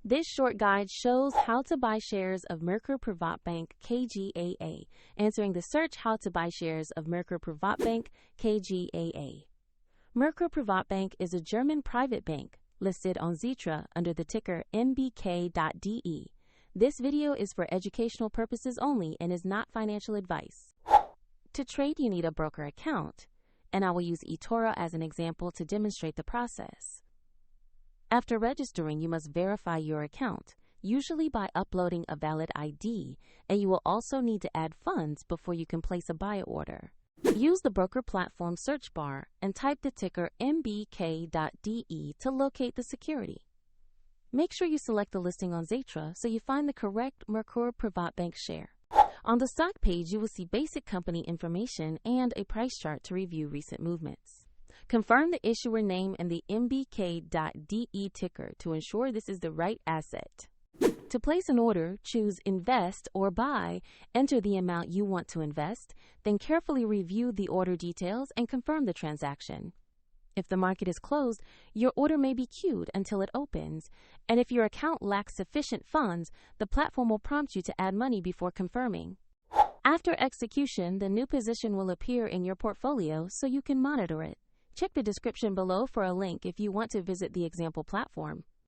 This short guide shows how to buy shares of Merkur Privatbank KGaA, answering the search how to buy shares of Merkur Privatbank KGaA. Merkur Privatbank is a German private bank listed on Xetra under the ticker mbk.de. This video is for educational purposes only and is not financial advice. To trade, you need a broker account, and I will use eToro as an example to demonstrate the process. After registering, you must verify your account, usually by uploading a valid ID, and you will also need to add funds before you can place a buy order. Use the broker platform search bar and type the ticker mbk.de to locate the security. Make sure you select the listing on Xetra so you find the correct Merkur Privatbank share. On the stock page, you will see basic company information and a price chart to review recent movements. Confirm the issuer name and the mbk.de ticker to ensure this is the right asset. To place an order, choose Invest or Buy, enter the amount you want to invest, then carefully review the order details and confirm the transaction. If the market is closed, your order may be queued until it opens, and if your account lacks sufficient funds, the platform will prompt you to add money before confirming. After execution, the new position will appear in your portfolio so you can monitor it. Check the description below for a link if you want to visit the example platform.